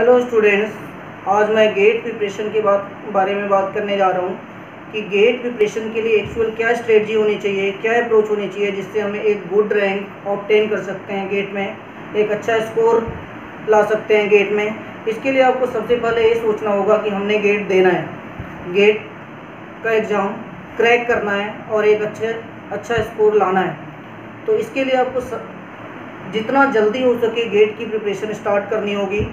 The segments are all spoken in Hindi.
हेलो स्टूडेंट्स, आज मैं गेट प्रिपरेशन के बारे में बात करने जा रहा हूँ कि गेट प्रिपरेशन के लिए एक्चुअल क्या स्ट्रेटजी होनी चाहिए, क्या अप्रोच होनी चाहिए जिससे हमें एक गुड रैंक ऑब्टेन कर सकते हैं, गेट में एक अच्छा स्कोर ला सकते हैं गेट में। इसके लिए आपको सबसे पहले ये सोचना होगा कि हमने गेट देना है, गेट का एग्ज़ाम क्रैक करना है और एक अच्छा स्कोर लाना है। तो इसके लिए आपको जितना जल्दी हो सके गेट की प्रिपरेशन स्टार्ट करनी होगी।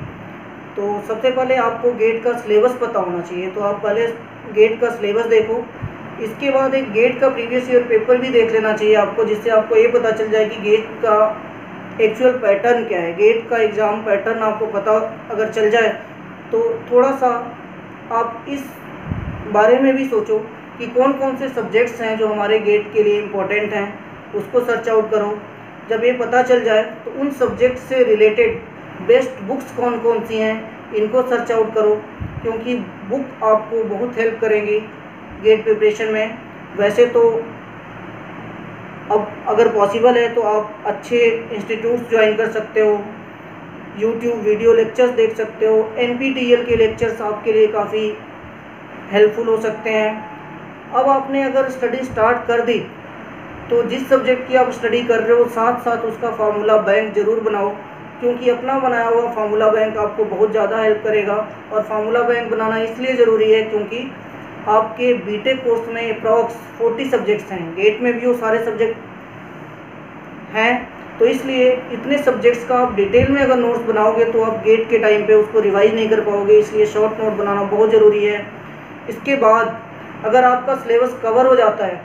तो सबसे पहले आपको गेट का सिलेबस पता होना चाहिए, तो आप पहले गेट का सिलेबस देखो। इसके बाद एक गेट का प्रीवियस ईयर पेपर भी देख लेना चाहिए आपको, जिससे आपको ये पता चल जाए कि गेट का एक्चुअल पैटर्न क्या है। गेट का एग्ज़ाम पैटर्न आपको पता अगर चल जाए तो थोड़ा सा आप इस बारे में भी सोचो कि कौन कौन से सब्जेक्ट्स हैं जो हमारे गेट के लिए इम्पोर्टेंट हैं, उसको सर्च आउट करो। जब ये पता चल जाए तो उन सब्जेक्ट से रिलेटेड बेस्ट बुक्स कौन कौन सी हैं, इनको सर्च आउट करो, क्योंकि बुक आपको बहुत हेल्प करेंगी गेट प्रिपरेशन में। वैसे तो अब अगर पॉसिबल है तो आप अच्छे इंस्टीट्यूट्स ज्वाइन कर सकते हो, यूट्यूब वीडियो लेक्चर्स देख सकते हो, NPTEL के लेक्चर्स आपके लिए काफ़ी हेल्पफुल हो सकते हैं। अब आपने अगर स्टडी स्टार्ट कर दी तो जिस सब्जेक्ट की आप स्टडी कर रहे हो साथ साथ उसका फार्मूला बैंक ज़रूर बनाओ, क्योंकि अपना बनाया हुआ फार्मूला बैंक आपको बहुत ज़्यादा हेल्प करेगा। और फार्मूला बैंक बनाना इसलिए ज़रूरी है क्योंकि आपके बीटेक कोर्स में अप्रॉक्स 40 सब्जेक्ट्स हैं, गेट में भी वो सारे सब्जेक्ट हैं, तो इसलिए इतने सब्जेक्ट्स का आप डिटेल में अगर नोट्स बनाओगे तो आप गेट के टाइम पे उसको रिवाइज नहीं कर पाओगे, इसलिए शॉर्ट नोट बनाना बहुत ज़रूरी है। इसके बाद अगर आपका सिलेबस कवर हो जाता है,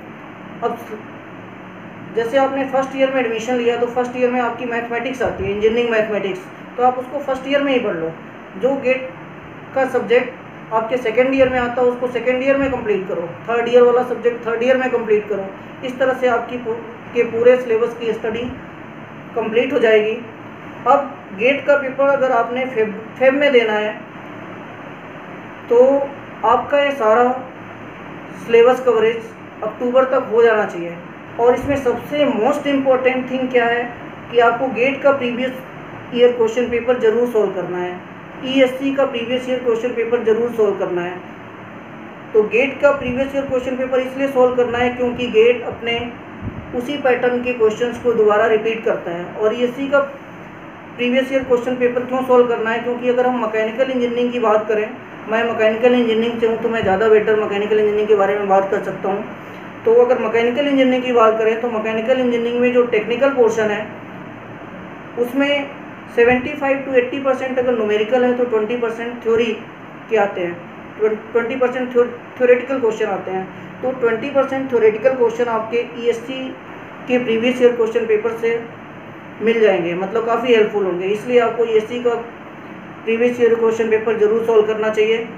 अब जैसे आपने फर्स्ट ईयर में एडमिशन लिया तो फर्स्ट ईयर में आपकी मैथमेटिक्स आती है, इंजीनियरिंग मैथमेटिक्स, तो आप उसको फर्स्ट ईयर में ही पढ़ लो। जो गेट का सब्जेक्ट आपके सेकेंड ईयर में आता है उसको सेकेंड ईयर में कंप्लीट करो, थर्ड ईयर वाला सब्जेक्ट थर्ड ईयर में कंप्लीट करो। इस तरह से आपकी के पूरे सिलेबस की स्टडी कंप्लीट हो जाएगी। अब गेट का पेपर अगर आपने फेब में देना है तो आपका ये सारा सिलेबस कवरेज अक्टूबर तक हो जाना चाहिए। और इसमें सबसे मोस्ट इम्पॉर्टेंट थिंग क्या है कि आपको गेट का प्रीवियस ईयर क्वेश्चन पेपर ज़रूर सॉल्व करना है, ESC का प्रीवियस ईयर क्वेश्चन पेपर ज़रूर सॉल्व करना है। तो गेट का प्रीवियस ईयर क्वेश्चन पेपर इसलिए सॉल्व करना है क्योंकि गेट अपने उसी पैटर्न के क्वेश्चंस को दोबारा रिपीट करता है। और ESC का प्रीवियस ईयर क्वेश्चन पेपर क्यों सॉल्व करना है, क्योंकि अगर हम मैकेनिकल इंजीनियरिंग की बात करें, मैं मैकेनिकल इंजीनियरिंग से हूँ तो मैं ज़्यादा बेटर मैकेनिकल इंजीनियरिंग के बारे में बात कर सकता हूँ। तो अगर मैकेनिकल इंजीनियरिंग की बात करें तो मैकेनिकल इंजीनियरिंग में जो टेक्निकल पोर्शन है उसमें 75 to 80% अगर न्यूमेरिकल है तो 20% थ्योरी के आते हैं, 20% थ्योरेटिकल क्वेश्चन आते हैं। तो 20% थ्योरेटिकल क्वेश्चन आपके ESC के प्रीवियस ईयर क्वेश्चन पेपर से मिल जाएंगे, मतलब काफ़ी हेल्पफुल होंगे। इसलिए आपको ESC का प्रीवियस ईयर क्वेश्चन पेपर ज़रूर सॉल्व करना चाहिए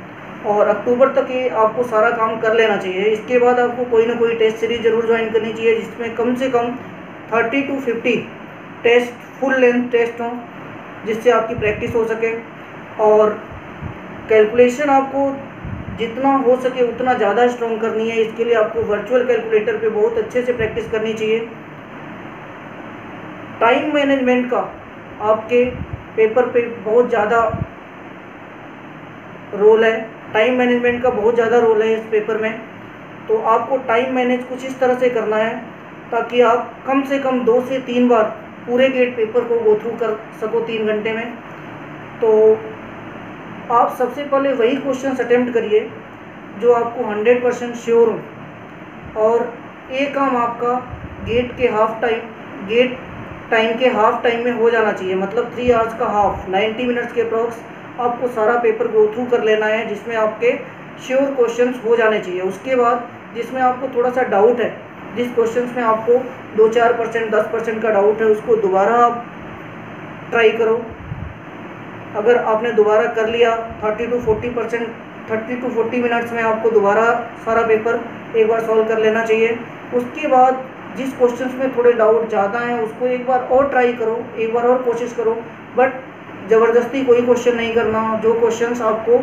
और अक्टूबर तक ये आपको सारा काम कर लेना चाहिए। इसके बाद आपको कोई ना कोई टेस्ट सीरीज ज़रूर ज्वाइन करनी चाहिए जिसमें कम से कम 30 to 50 test full length test हों, जिससे आपकी प्रैक्टिस हो सके। और कैलकुलेशन आपको जितना हो सके उतना ज़्यादा स्ट्रॉन्ग करनी है। इसके लिए आपको वर्चुअल कैलकुलेटर पे बहुत अच्छे से प्रैक्टिस करनी चाहिए। टाइम मैनेजमेंट का आपके पेपर पे बहुत ज़्यादा रोल है, टाइम मैनेजमेंट का बहुत ज़्यादा रोल है इस पेपर में। तो आपको टाइम मैनेज कुछ इस तरह से करना है ताकि आप कम से कम 2 से 3 बार पूरे गेट पेपर को गो थ्रू कर सको 3 घंटे में। तो आप सबसे पहले वही क्वेश्चन अटेम्प्ट करिए जो आपको 100% श्योर हो। और ये काम आपका गेट टाइम के हाफ टाइम में हो जाना चाहिए, मतलब 3 आवर्स का हाफ, 90 मिनट्स के अप्रॉक्स आपको सारा पेपर गो थ्रू कर लेना है, जिसमें आपके श्योर क्वेश्चंस हो जाने चाहिए। उसके बाद जिसमें आपको थोड़ा सा डाउट है, जिस क्वेश्चंस में आपको 2-4%, 10% का डाउट है, उसको दोबारा आप ट्राई करो। अगर आपने दोबारा कर लिया 30 to 40 मिनट्स में आपको दोबारा सारा पेपर एक बार सॉल्व कर लेना चाहिए। उसके बाद जिस क्वेश्चंस में थोड़े डाउट ज़्यादा हैं उसको एक बार और ट्राई करो, एक बार और कोशिश करो, बट ज़बरदस्ती कोई क्वेश्चन नहीं करना। जो क्वेश्चंस आपको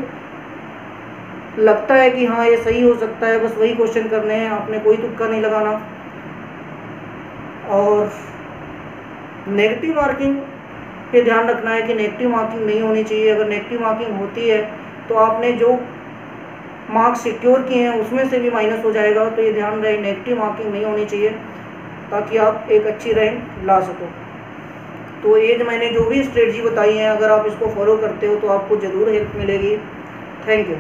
लगता है कि हाँ ये सही हो सकता है, बस वही क्वेश्चन करने हैं, आपने कोई तुक्का नहीं लगाना। और नेगेटिव मार्किंग पे ध्यान रखना है कि नेगेटिव मार्किंग नहीं होनी चाहिए। अगर नेगेटिव मार्किंग होती है तो आपने जो मार्क्स सिक्योर किए हैं उसमें से भी माइनस हो जाएगा। तो ये ध्यान रहे, नेगेटिव मार्किंग नहीं होनी चाहिए ताकि आप एक अच्छी रैंक ला सको। तो ये जो मैंने जो भी स्ट्रेटजी बताई है, अगर आप इसको फॉलो करते हो तो आपको ज़रूर हेल्प मिलेगी। Thank you.